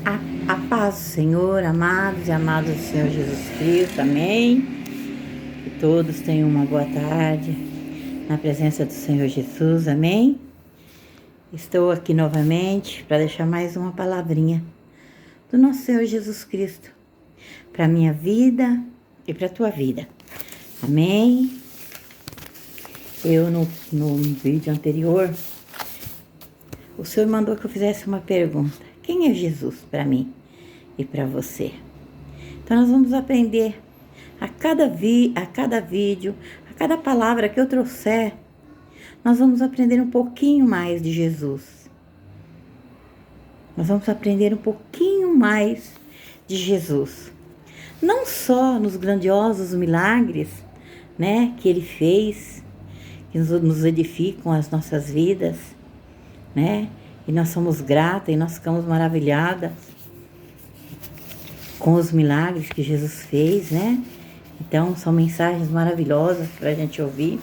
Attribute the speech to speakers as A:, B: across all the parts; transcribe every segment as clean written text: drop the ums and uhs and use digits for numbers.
A: A paz do Senhor, amados e amadas do Senhor Jesus Cristo, amém? Que todos tenham uma boa tarde na presença do Senhor Jesus, amém? Estou aqui novamente para deixar mais uma palavrinha do nosso Senhor Jesus Cristo para a minha vida e para a tua vida, amém? Eu no vídeo anterior, o Senhor mandou que eu fizesse uma pergunta: quem é Jesus para mim e para você? Então nós vamos aprender a cada vídeo, a cada palavra que eu trouxer, nós vamos aprender um pouquinho mais de Jesus. Nós vamos aprender um pouquinho mais de Jesus. Não só nos grandiosos milagres, né, que Ele fez, que nos edificam as nossas vidas, né? E nós somos gratas e nós ficamos maravilhadas com os milagres que Jesus fez, né? Então, são mensagens maravilhosas para a gente ouvir.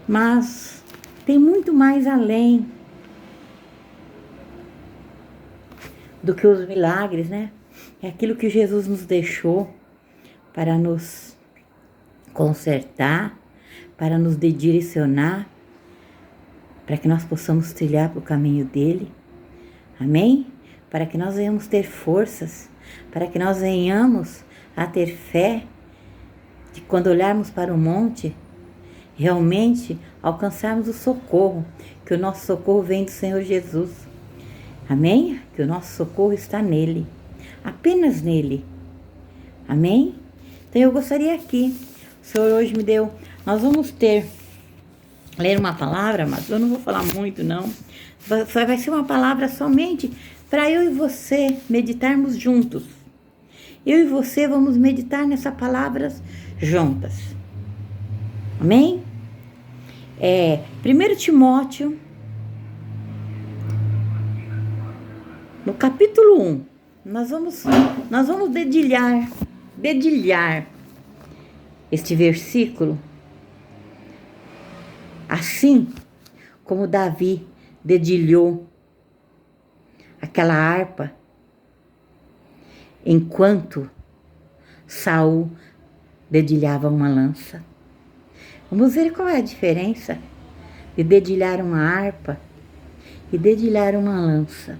A: Mas tem muito mais além do que os milagres, né? É aquilo que Jesus nos deixou para nos consertar, para nos direcionar, para que nós possamos trilhar para o caminho dele, amém? Para que nós venhamos ter forças, para que nós venhamos a ter fé, de quando olharmos para o monte, realmente alcançarmos o socorro, que o nosso socorro vem do Senhor Jesus, amém? Que o nosso socorro está nele, apenas nele, amém? Então eu gostaria aqui, o Senhor hoje me deu, nós vamos ler uma palavra, mas eu não vou falar muito não, vai ser uma palavra somente para eu e você meditarmos juntos. Eu e você vamos meditar nessas palavras juntas, amém? 1 Timóteo, no capítulo 1, nós vamos dedilhar este versículo, assim como Davi dedilhou aquela harpa enquanto Saul dedilhava uma lança. Vamos ver qual é a diferença de dedilhar uma harpa e dedilhar uma lança.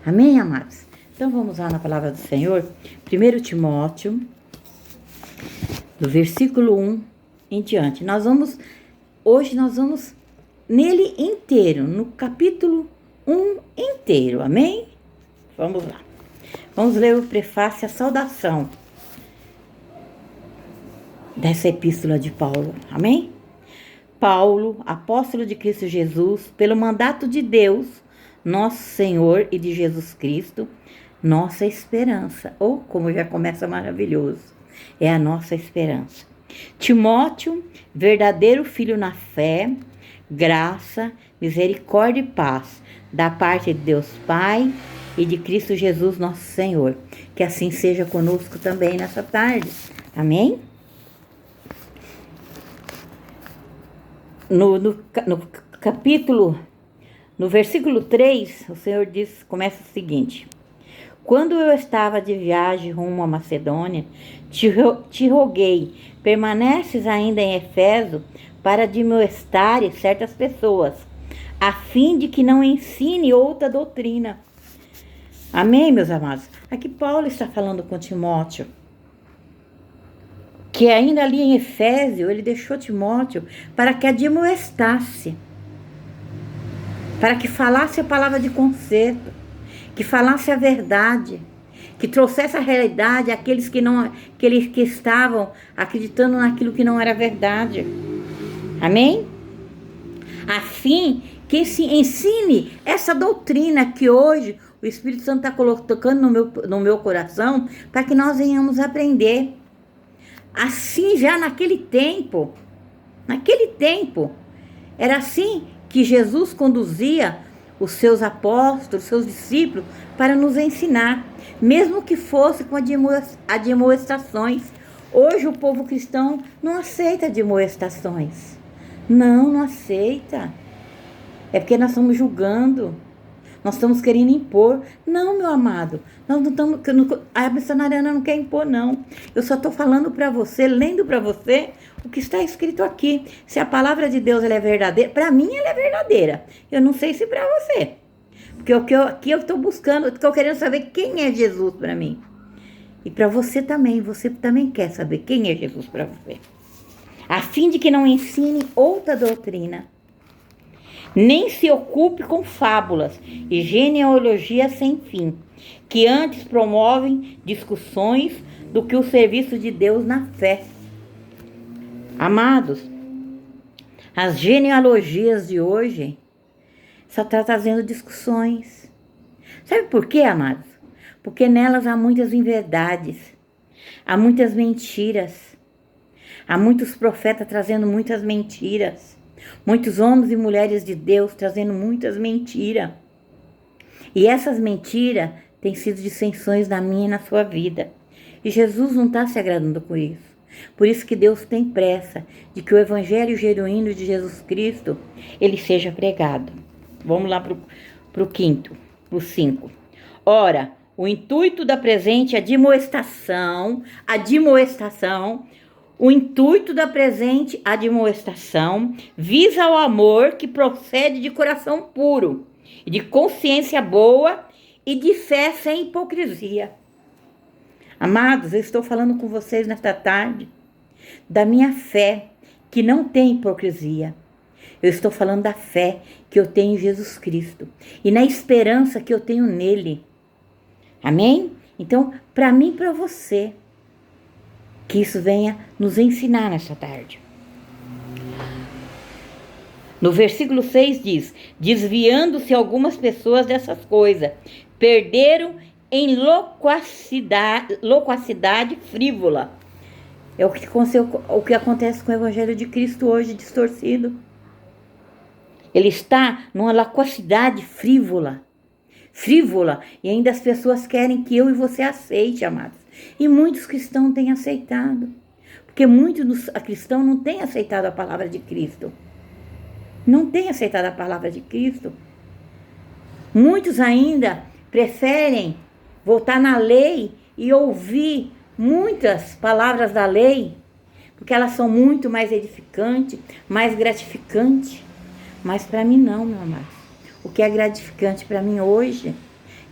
A: Amém, amados? Então vamos lá na palavra do Senhor, 1 Timóteo, do versículo 1 em diante. Hoje nós vamos nele inteiro, no capítulo 1 inteiro, amém? Vamos lá. Vamos ler o prefácio, a saudação dessa epístola de Paulo, amém? Paulo, apóstolo de Cristo Jesus, pelo mandato de Deus, nosso Senhor, e de Jesus Cristo, nossa esperança. Ou, como já começa maravilhoso, é a nossa esperança. Timóteo, verdadeiro filho na fé, graça, misericórdia e paz, da parte de Deus Pai e de Cristo Jesus nosso Senhor. Que assim seja conosco também nessa tarde. Amém? No versículo 3, o Senhor começa o seguinte: quando eu estava de viagem rumo à Macedônia, te roguei, permaneces ainda em Éfeso para admoestares certas pessoas, a fim de que não ensine outra doutrina. Amém, meus amados? Aqui Paulo está falando com Timóteo, que ainda ali em Efésio, ele deixou Timóteo para que admoestasse, para que falasse a palavra de conserto, que falasse a verdade, que trouxesse a realidade àqueles que estavam acreditando naquilo que não era verdade. Amém? A fim que se ensine essa doutrina que hoje o Espírito Santo está colocando no meu coração, para que nós venhamos aprender. Assim, já naquele tempo, era assim que Jesus conduzia os seus apóstolos, os seus discípulos, para nos ensinar, mesmo que fosse com admoestações. Hoje o povo cristão não aceita admoestações. Não aceita. É porque nós estamos julgando. Nós estamos querendo impor. Não, meu amado. Nós não estamos. A missionariana não quer impor, não. Eu só estou falando para você, lendo para você o que está escrito aqui. Se a palavra de Deus ela é verdadeira, para mim ela é verdadeira. Eu não sei se para você. Porque aqui eu estou buscando, estou querendo saber quem é Jesus para mim. E para você também quer saber quem é Jesus para você. A fim de que não ensine outra doutrina, nem se ocupe com fábulas e genealogias sem fim, que antes promovem discussões do que o serviço de Deus na fé. Amados, as genealogias de hoje só estão trazendo discussões. Sabe por quê, amados? Porque nelas há muitas inverdades, há muitas mentiras, há muitos profetas trazendo muitas mentiras, muitos homens e mulheres de Deus trazendo muitas mentiras. E essas mentiras têm sido dissensões na minha e na sua vida. E Jesus não está se agradando com isso. Por isso que Deus tem pressa de que o evangelho genuíno de Jesus Cristo, ele seja pregado. Vamos lá para o quinto, para o 5. Ora, o intuito da presente admoestação, o intuito da presente admoestação visa o amor que procede de coração puro, e de consciência boa e de fé sem hipocrisia. Amados, eu estou falando com vocês nesta tarde da minha fé que não tem hipocrisia. Eu estou falando da fé que eu tenho em Jesus Cristo e na esperança que eu tenho nele. Amém? Então, para mim e para você, que isso venha nos ensinar nesta tarde. No versículo 6 diz: desviando-se algumas pessoas dessas coisas, perderam em loquacidade frívola. É o que acontece com o evangelho de Cristo hoje, distorcido. Ele está numa loquacidade frívola, e ainda as pessoas querem que eu e você aceite, amados. E muitos cristãos têm aceitado, porque muitos cristãos não têm aceitado a palavra de Cristo. Não têm aceitado a palavra de Cristo. Muitos ainda preferem voltar na lei e ouvir muitas palavras da lei, porque elas são muito mais edificantes, mais gratificantes. Mas para mim não, meu amado. O que é gratificante para mim hoje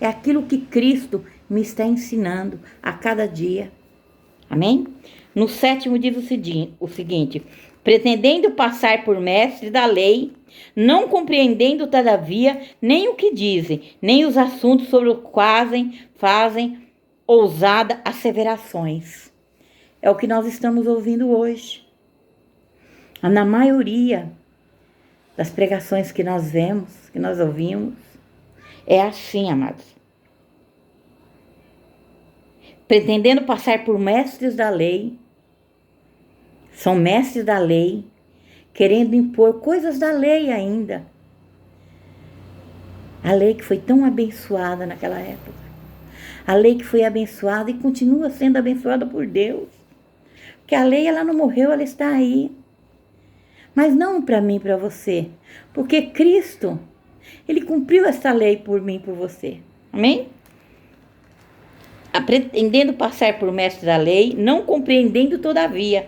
A: é aquilo que Cristo me está ensinando a cada dia. Amém? No 7º diz o seguinte: pretendendo passar por mestre da lei, não compreendendo todavia nem o que dizem, nem os assuntos sobre os quais fazem ousadas asseverações. É o que nós estamos ouvindo hoje. Na maioria das pregações que nós vemos, que nós ouvimos, é assim, amados. Pretendendo passar por mestres da lei, são mestres da lei, querendo impor coisas da lei ainda. A lei que foi tão abençoada naquela época. A lei que foi abençoada e continua sendo abençoada por Deus. Porque a lei, ela não morreu, ela está aí. Mas não para mim, para você. Porque Cristo, ele cumpriu essa lei por mim, por você. Amém? Pretendendo passar por mestre da lei, não compreendendo todavia.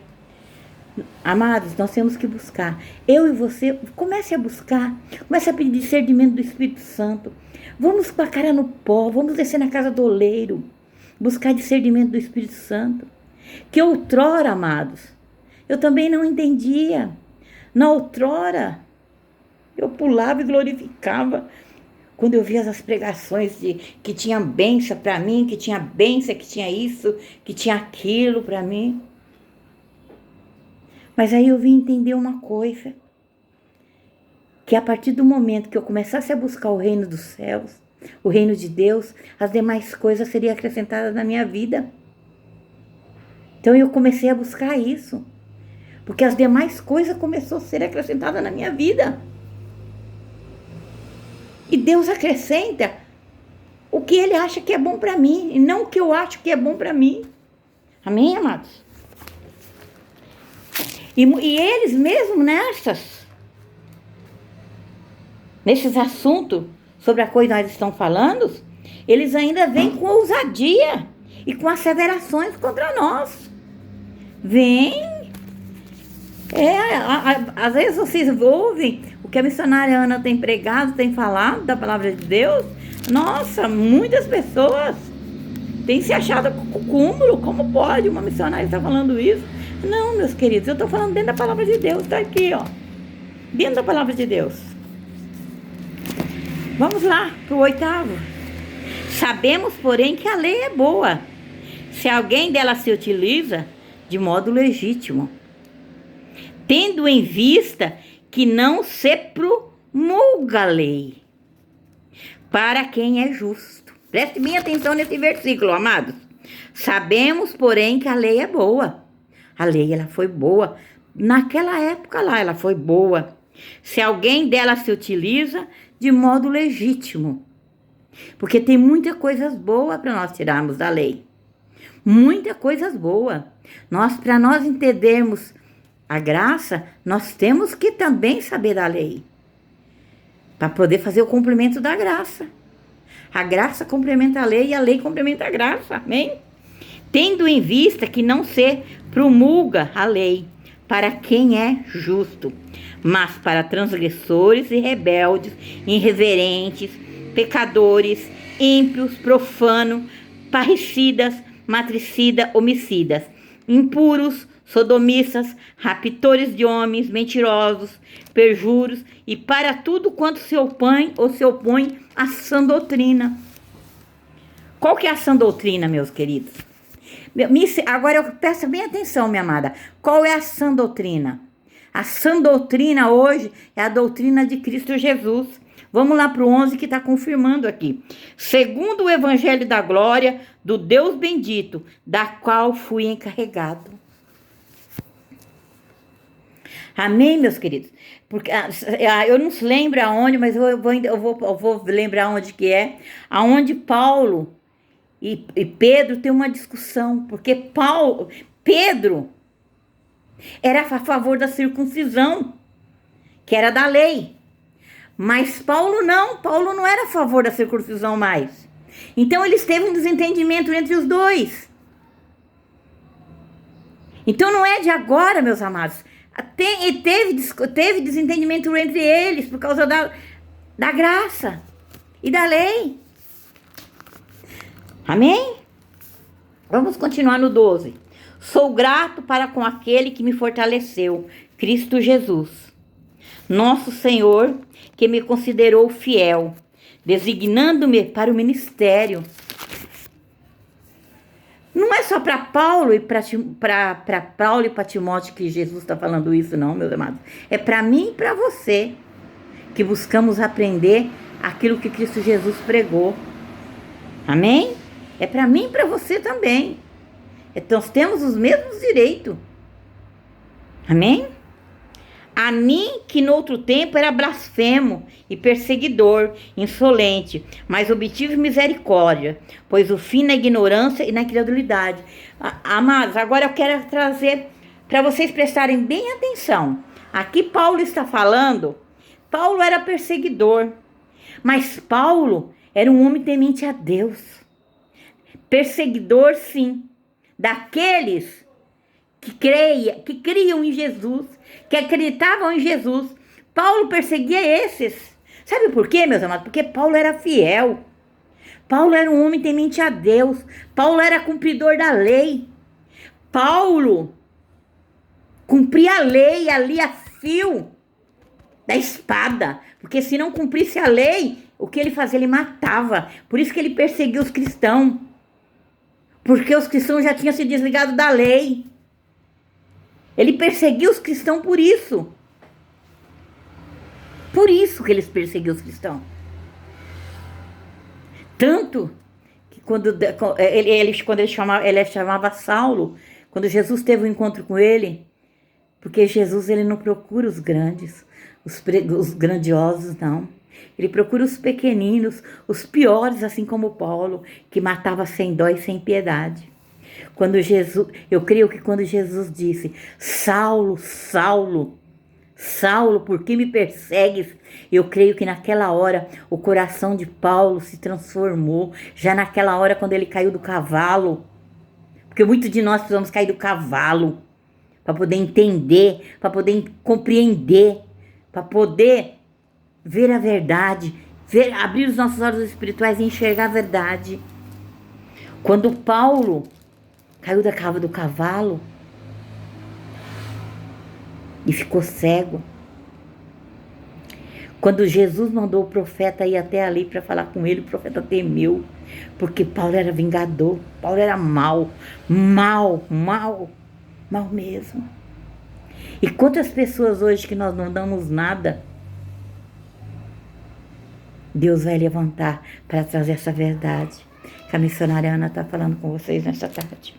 A: Amados, nós temos que buscar. Eu e você, comece a buscar. Comece a pedir discernimento do Espírito Santo. Vamos com a cara no pó, vamos descer na casa do oleiro. Buscar discernimento do Espírito Santo. Que outrora, amados, eu também não entendia. Na outrora, eu pulava e glorificava quando eu via as pregações de que tinha bênção para mim, que tinha bênção, que tinha isso, que tinha aquilo para mim. Mas aí eu vim entender uma coisa, que a partir do momento que eu começasse a buscar o reino dos céus, o reino de Deus, as demais coisas seriam acrescentadas na minha vida. Então eu comecei a buscar isso. Porque as demais coisas começaram a ser acrescentadas na minha vida. E Deus acrescenta o que Ele acha que é bom para mim, e não o que eu acho que é bom para mim. Amém, amados? E eles mesmo nesses assuntos sobre a coisa que nós estamos falando, eles ainda vêm com ousadia e com asseverações contra nós. Vem. Às vezes vocês ouvem o que a missionária Ana tem pregado, tem falado da palavra de Deus. Nossa, muitas pessoas têm se achado com o cúmulo. Como pode uma missionária estar falando isso? Não, meus queridos, eu estou falando dentro da palavra de Deus. Está aqui, ó. Dentro da palavra de Deus. Vamos lá para o 8º. Sabemos, porém, que a lei é boa, se alguém dela se utiliza de modo legítimo, tendo em vista que não se promulga a lei para quem é justo. Preste bem atenção nesse versículo, amados. Sabemos, porém, que a lei é boa. A lei, ela foi boa. Naquela época lá, ela foi boa. Se alguém dela se utiliza de modo legítimo. Porque tem muitas coisas boas para nós tirarmos da lei. Muitas coisas boas. Para nós entendermos a graça, nós temos que também saber da lei. Para poder fazer o cumprimento da graça. A graça complementa a lei e a lei complementa a graça. Amém? Tendo em vista que não se promulga a lei para quem é justo, mas para transgressores e rebeldes, irreverentes, pecadores, ímpios, profanos, parricidas, matricidas, homicidas, impuros, sodomistas, raptores de homens, mentirosos, perjuros e para tudo quanto se opõe ou se opõe à sã doutrina. Qual que é a sã doutrina, meus queridos? Agora eu peço bem atenção, minha amada. Qual é a sã doutrina? A sã doutrina hoje é a doutrina de Cristo Jesus. Vamos lá para o 11 que está confirmando aqui. Segundo o evangelho da glória do Deus bendito, da qual fui encarregado. Amém, meus queridos? Porque eu não se lembro aonde, mas eu vou lembrar onde que é. Aonde Paulo e Pedro têm uma discussão. Porque Pedro era a favor da circuncisão, que era da lei. Mas Paulo não era a favor da circuncisão mais. Então eles teve um desentendimento entre os dois. Então não é de agora, meus amados. Teve desentendimento entre eles por causa da graça e da lei. Amém? Vamos continuar no 12. Sou grato para com aquele que me fortaleceu, Cristo Jesus, nosso Senhor, que me considerou fiel, designando-me para o ministério. Não é só para Paulo e para Timóteo que Jesus está falando isso, não, meus amados. É para mim e para você, que buscamos aprender aquilo que Cristo Jesus pregou. Amém? É para mim e para você também. Então, nós temos os mesmos direitos. Amém? A mim, que no outro tempo era blasfemo e perseguidor, insolente, mas obtive misericórdia, pois o fim na ignorância e na incredulidade. Amados, agora eu quero trazer para vocês prestarem bem atenção. Aqui Paulo está falando, Paulo era perseguidor, mas Paulo era um homem temente a Deus. Perseguidor, sim, daqueles que criam em Jesus, que acreditavam em Jesus. Paulo perseguia esses. Sabe por quê, meus amados? Porque Paulo era fiel. Paulo era um homem temente a Deus. Paulo era cumpridor da lei. Paulo cumpria a lei ali a fio da espada. Porque se não cumprisse a lei, o que ele fazia? Ele matava. Por isso que ele perseguia os cristãos. Porque os cristãos já tinham se desligado da lei. Ele perseguiu os cristãos por isso. Por isso que eles perseguiam os cristãos. Tanto que quando ele chamava Saulo, quando Jesus teve um encontro com ele, porque Jesus ele não procura os grandes, os grandiosos, não. Ele procura os pequeninos, os piores, assim como Paulo, que matava sem dó e sem piedade. Eu creio que quando Jesus disse, Saulo, Saulo, Saulo, por que me persegues? Eu creio que naquela hora o coração de Paulo se transformou. Já naquela hora quando ele caiu do cavalo. Porque muitos de nós precisamos cair do cavalo para poder entender, para poder compreender, para poder ver a verdade, abrir os nossos olhos espirituais e enxergar a verdade. Quando Paulo caiu da cava do cavalo e ficou cego, quando Jesus mandou o profeta ir até ali para falar com ele, o profeta temeu, porque Paulo era vingador, Paulo era mau mesmo. E quantas pessoas hoje que nós não damos nada, Deus vai levantar para trazer essa verdade que a missionária Ana está falando com vocês nessa tarde.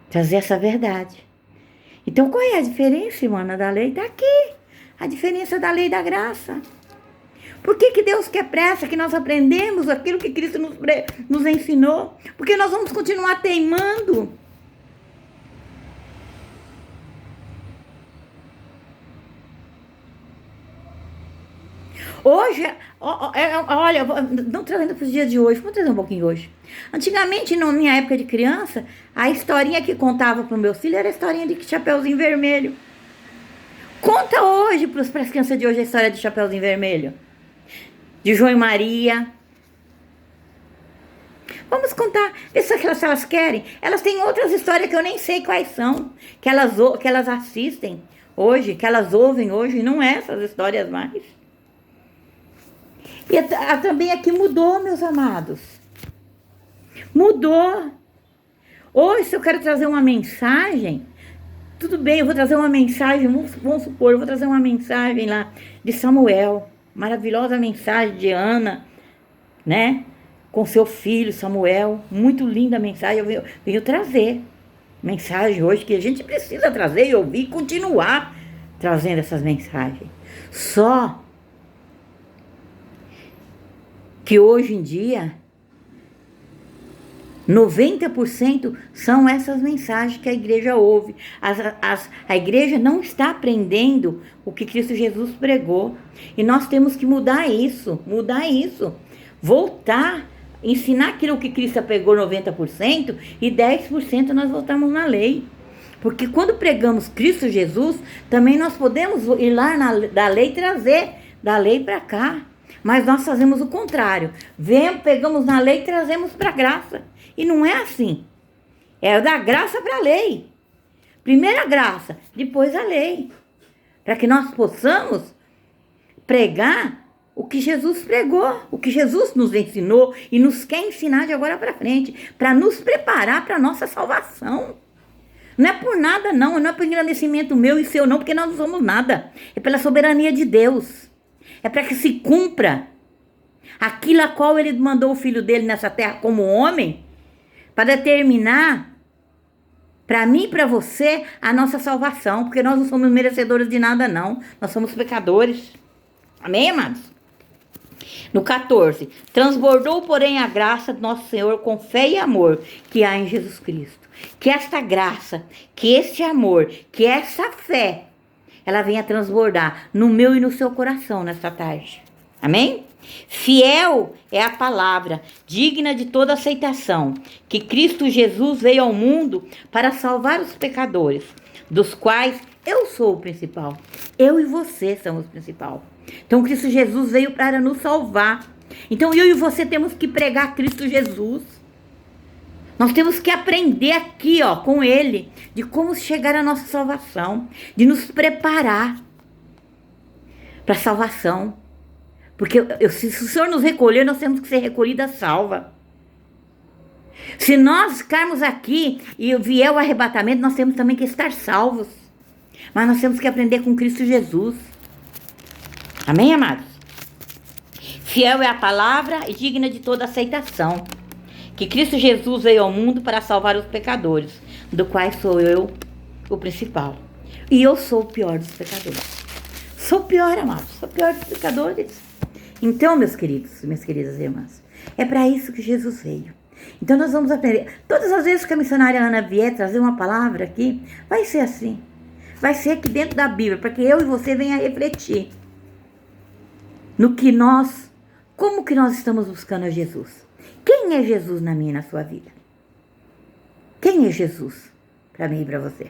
A: Trazer essa verdade. Então qual é a diferença, irmã, da lei? Está aqui. A diferença da lei e da graça. Por que Deus quer pressa que nós aprendemos aquilo que Cristo nos ensinou? Porque nós vamos continuar teimando. Hoje, olha, não trazendo para os dias de hoje, vou trazer um pouquinho hoje. Antigamente, na minha época de criança, a historinha que contava para o meu filho era a historinha de Chapeuzinho Vermelho. Conta hoje para as crianças de hoje a história de Chapeuzinho Vermelho. De João e Maria. Vamos contar, ver se elas querem. Elas têm outras histórias que eu nem sei quais são, que elas assistem hoje, que elas ouvem hoje, não é essas histórias mais. E também aqui mudou, meus amados. Mudou. Hoje, se eu quero trazer uma mensagem, tudo bem, eu vou trazer uma mensagem, vamos supor, eu vou trazer uma mensagem lá de Samuel, maravilhosa mensagem de Ana, né? Com seu filho Samuel, muito linda a mensagem, eu venho trazer mensagem hoje que a gente precisa trazer e ouvir e continuar trazendo essas mensagens. Só que hoje em dia 90% são essas mensagens que a igreja ouve. A igreja não está aprendendo o que Cristo Jesus pregou. E nós temos que mudar isso. Voltar, ensinar aquilo que Cristo pregou 90% e 10% nós voltamos na lei. Porque quando pregamos Cristo Jesus, também nós podemos ir lá da lei e trazer da lei para cá. Mas nós fazemos o contrário. Pegamos na lei e trazemos para a graça. E não é assim. É da graça para a lei. Primeiro a graça, depois a lei. Para que nós possamos pregar o que Jesus pregou, o que Jesus nos ensinou e nos quer ensinar de agora para frente, para nos preparar para a nossa salvação. Não é por nada não é por engrandecimento meu e seu não, porque nós não somos nada. É pela soberania de Deus. É para que se cumpra aquilo a qual ele mandou o filho dele nessa terra como homem, para determinar para mim e para você a nossa salvação, porque nós não somos merecedores de nada não, nós somos pecadores. Amém, amados? No 14, transbordou, porém, a graça do nosso Senhor com fé e amor que há em Jesus Cristo. Que esta graça, que este amor, que essa fé, ela venha transbordar no meu e no seu coração nesta tarde. Amém? Fiel é a palavra, digna de toda aceitação, que Cristo Jesus veio ao mundo para salvar os pecadores, dos quais eu sou o principal. Eu e você somos o principal. Então Cristo Jesus veio para nos salvar. Então eu e você temos que pregar Cristo Jesus. Nós temos que aprender aqui, com Ele, de como chegar à nossa salvação, de nos preparar para a salvação. Porque se o Senhor nos recolher, nós temos que ser recolhida salva. Se nós ficarmos aqui e vier o arrebatamento, nós temos também que estar salvos. Mas nós temos que aprender com Cristo Jesus. Amém, amados? Fiel é a palavra e digna de toda aceitação, que Cristo Jesus veio ao mundo para salvar os pecadores, do qual sou eu o principal. E eu sou o pior dos pecadores. Sou o pior, amados. Sou o pior dos pecadores. Então, meus queridos, minhas queridas irmãs, é para isso que Jesus veio. Então nós vamos aprender. Todas as vezes que a missionária Ana vier trazer uma palavra aqui, vai ser assim. vai ser aqui dentro da Bíblia, para que eu e você venha refletir no que como que nós estamos buscando a Jesus. Quem é Jesus na minha e na sua vida? Quem é Jesus para mim e para você?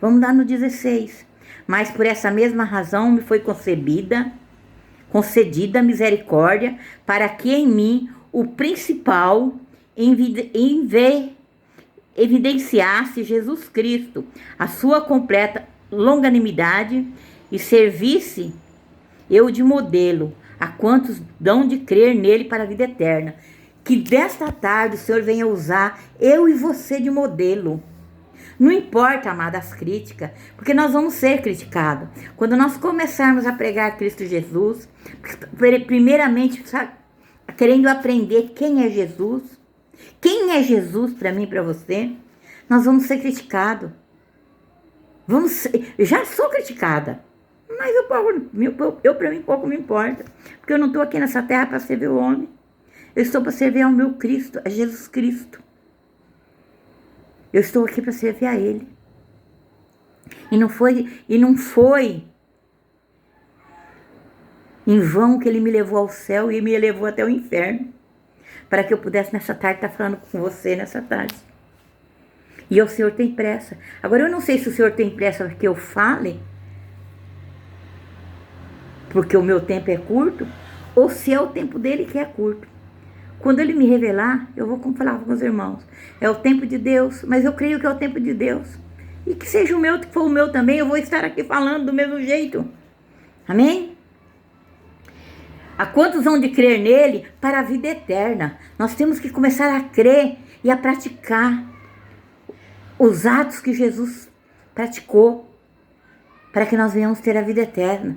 A: Vamos lá no 16. Mas por essa mesma razão me foi concedida misericórdia, para que em mim o principal evidenciasse Jesus Cristo, a sua completa longanimidade, e servisse eu de modelo a quantos dão de crer nele para a vida eterna. Que desta tarde o Senhor venha usar eu e você de modelo. Não importa, amada, as críticas, porque nós vamos ser criticados. Quando nós começarmos a pregar Cristo Jesus, primeiramente querendo aprender quem é Jesus para mim e para você, nós vamos ser criticados. Já sou criticada, mas eu para mim pouco me importa, porque eu não estou aqui nessa terra para servir o homem. Eu estou para servir ao meu Cristo, a Jesus Cristo. Eu estou aqui para servir a Ele. E não foi em vão que Ele me levou ao céu e me levou até o inferno, para que eu pudesse nessa tarde estar falando com você nessa tarde. E o Senhor tem pressa. Agora eu não sei se o Senhor tem pressa para que eu fale, porque o meu tempo é curto, ou se é o tempo dele que é curto. Quando ele me revelar, eu vou falar com os irmãos. É o tempo de Deus, mas eu creio que é o tempo de Deus. E que seja o meu, que for o meu também, eu vou estar aqui falando do mesmo jeito. Amém? A quantos hão de crer nele para a vida eterna? Nós temos que começar a crer e a praticar os atos que Jesus praticou, para que nós venhamos ter a vida eterna.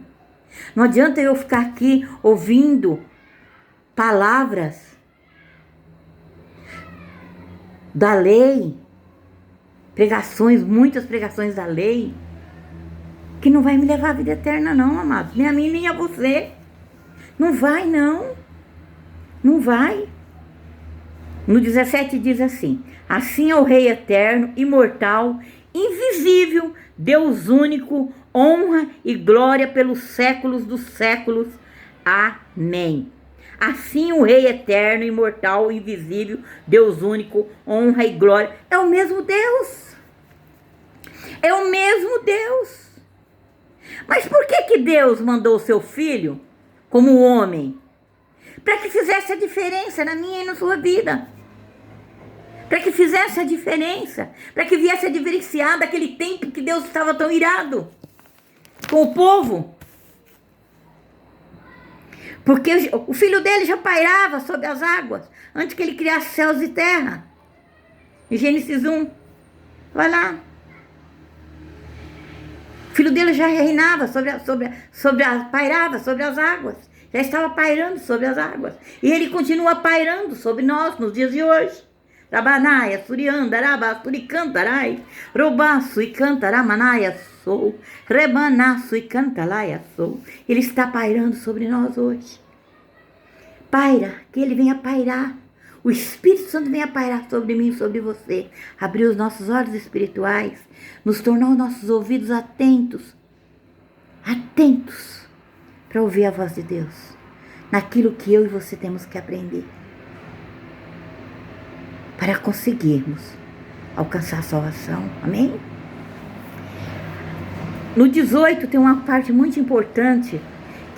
A: Não adianta eu ficar aqui ouvindo palavras da lei, muitas pregações da lei, que não vai me levar à vida eterna não, amados, nem a mim nem a você. Não vai não, não vai. No 17 diz assim: assim é o Rei eterno, imortal, invisível, Deus único, honra e glória pelos séculos dos séculos. Amém. Assim o Rei eterno, imortal, invisível, Deus único, honra e glória. É o mesmo Deus. É o mesmo Deus. Mas por que Deus mandou o seu filho como homem? Para que fizesse a diferença na minha e na sua vida. Para que fizesse a diferença. Para que viesse a diferenciar daquele tempo que Deus estava tão irado com o povo. Porque o filho dele já pairava sobre as águas antes que ele criasse céus e terra. Em Gênesis 1. Vai lá. O filho dele já reinava pairava sobre as águas. Já estava pairando sobre as águas. E ele continua pairando sobre nós nos dias de hoje. Rabanaia, Surianda, Raba, Suricantarai, Robaço e Cantaramanaia sou, Rebanaço e Cantalaia sou. Ele está pairando sobre nós hoje. Paira, que ele venha pairar. O Espírito Santo venha pairar sobre mim e sobre você. Abrir os nossos olhos espirituais, nos tornar os nossos ouvidos atentos para ouvir a voz de Deus, naquilo que eu e você temos que aprender, para conseguirmos alcançar a salvação. Amém? No 18 tem uma parte muito importante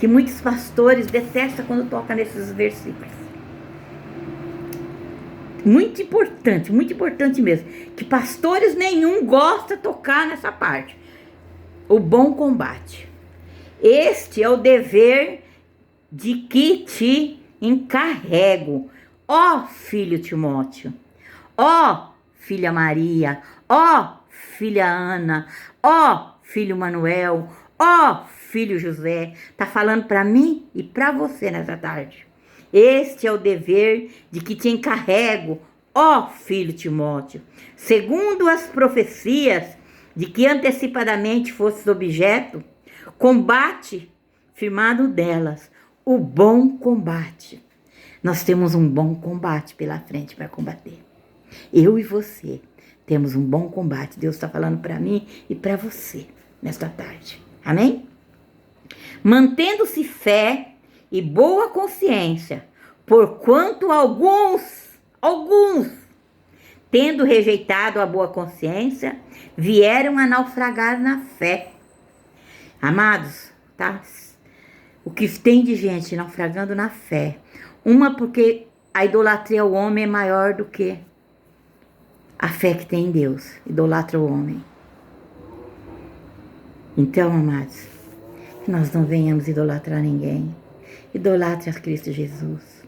A: que muitos pastores detestam quando toca nesses versículos. Muito importante mesmo. Que pastores nenhum gosta de tocar nessa parte. O bom combate. Este é o dever de que te encarrego, ó filho Timóteo, ó filha Maria, ó filha Ana, ó filho Manuel, ó filho José. Tá falando para mim e para você nessa tarde. Este é o dever de que te encarrego, ó filho Timóteo, segundo as profecias de que antecipadamente fostes objeto, combate firmado delas, o bom combate. Nós temos um bom combate pela frente para combater. Eu e você temos um bom combate. Deus está falando para mim e para você. nesta tarde. Amém? Mantendo-se fé e boa consciência, porquanto alguns, tendo rejeitado a boa consciência, vieram a naufragar na fé. Amados, tá? O que tem de gente naufragando na fé. Uma porque a idolatria ao homem é maior do que a fé que tem em Deus. Idolatra o homem. Então, amados, que nós não venhamos idolatrar ninguém. Idolatre a Cristo Jesus.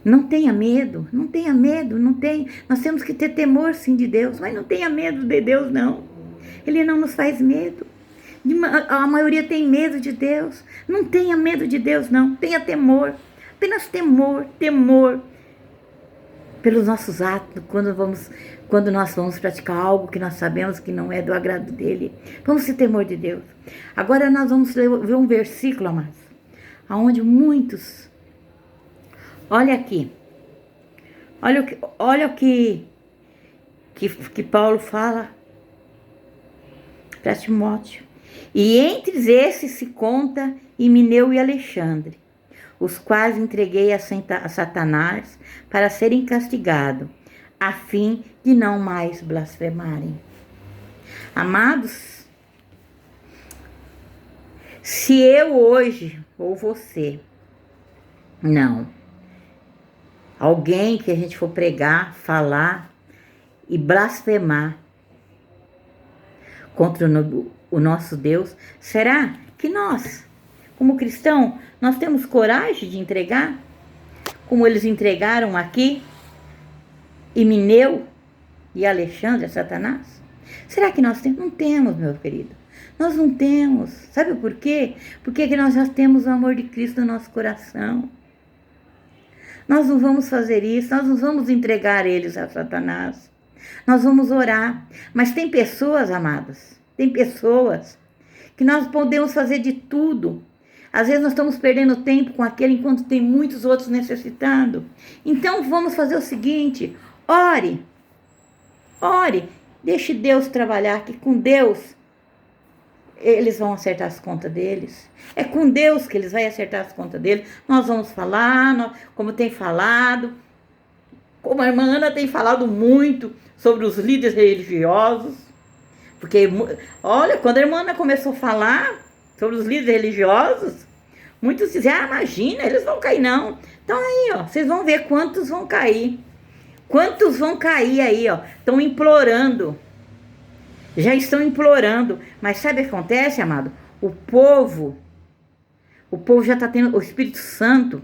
A: Não tenha medo, não tenha medo, não tem. Nós temos que ter temor sim de Deus, mas não tenha medo de Deus não. Ele não nos faz medo. A maioria tem medo de Deus. Não tenha medo de Deus não, tenha temor. Apenas temor pelos nossos atos, quando nós vamos praticar algo que nós sabemos que não é do agrado dele. Vamos ter temor de Deus. Agora nós vamos ver um versículo, amados, aonde muitos... Olha aqui. Olha o que Paulo fala para Timóteo. E entre esses se conta Himeneu e Alexandre, os quais entreguei a Satanás para serem castigados, a fim de não mais blasfemarem. Amados, se eu hoje, ou você, alguém que a gente for pregar, falar e blasfemar contra o nosso Deus, será que nós, como cristão, nós temos coragem de entregar? Como eles entregaram aqui, Himeneu e Alexandre a Satanás? Será que nós temos? Não temos, meu querido. Nós não temos. Sabe por quê? Porque nós já temos o amor de Cristo no nosso coração. Nós não vamos fazer isso, nós não vamos entregar eles a Satanás. Nós vamos orar. Mas tem pessoas, amadas, tem pessoas que nós podemos fazer de tudo. Às vezes nós estamos perdendo tempo com aquele enquanto tem muitos outros necessitando. Então vamos fazer o seguinte, ore, deixe Deus trabalhar, que com Deus eles vão acertar as contas deles. É com Deus que eles vão acertar as contas deles. Nós vamos falar, como tem falado, como a irmã Ana tem falado muito sobre os líderes religiosos. Porque, olha, quando a irmã Ana começou a falar sobre os líderes religiosos, muitos diziam, imagina, eles vão cair não. Então aí, vocês vão ver quantos vão cair. Quantos vão cair aí, estão implorando. Já estão implorando. Mas sabe o que acontece, amado? O povo já está tendo, o Espírito Santo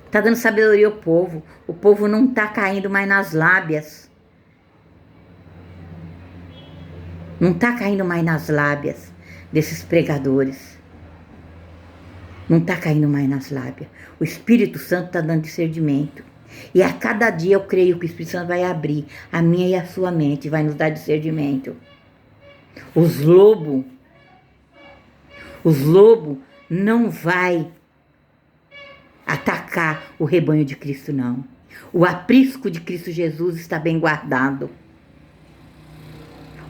A: está dando sabedoria ao povo. O povo não está caindo mais nas lábias. Não está caindo mais nas lábias desses pregadores. Não está caindo mais nas lábias. O Espírito Santo está dando discernimento. E a cada dia eu creio que o Espírito Santo vai abrir a minha e a sua mente, vai nos dar discernimento. Os lobos não vai atacar o rebanho de Cristo, não. O aprisco de Cristo Jesus está bem guardado.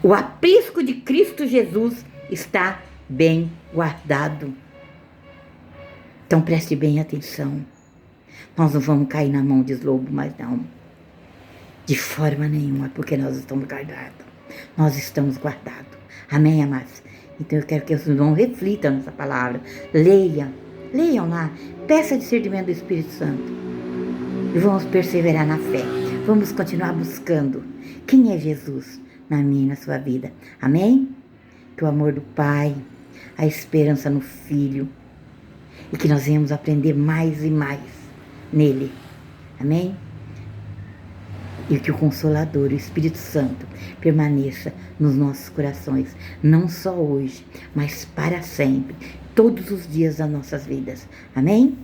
A: O aprisco de Cristo Jesus está bem guardado. Então preste bem atenção. Nós não vamos cair na mão de lobo mais não. De forma nenhuma, porque nós estamos guardados. Nós estamos guardados. Amém, amados? Então eu quero que os irmãos reflitam nessa palavra. Leiam lá. Peça discernimento do Espírito Santo. E vamos perseverar na fé. Vamos continuar buscando quem é Jesus na minha e na sua vida. Amém? Que o amor do Pai, a esperança no Filho, e que nós venhamos aprender mais e mais nele. Amém? E que o Consolador, o Espírito Santo, permaneça nos nossos corações, não só hoje, mas para sempre, todos os dias das nossas vidas. Amém?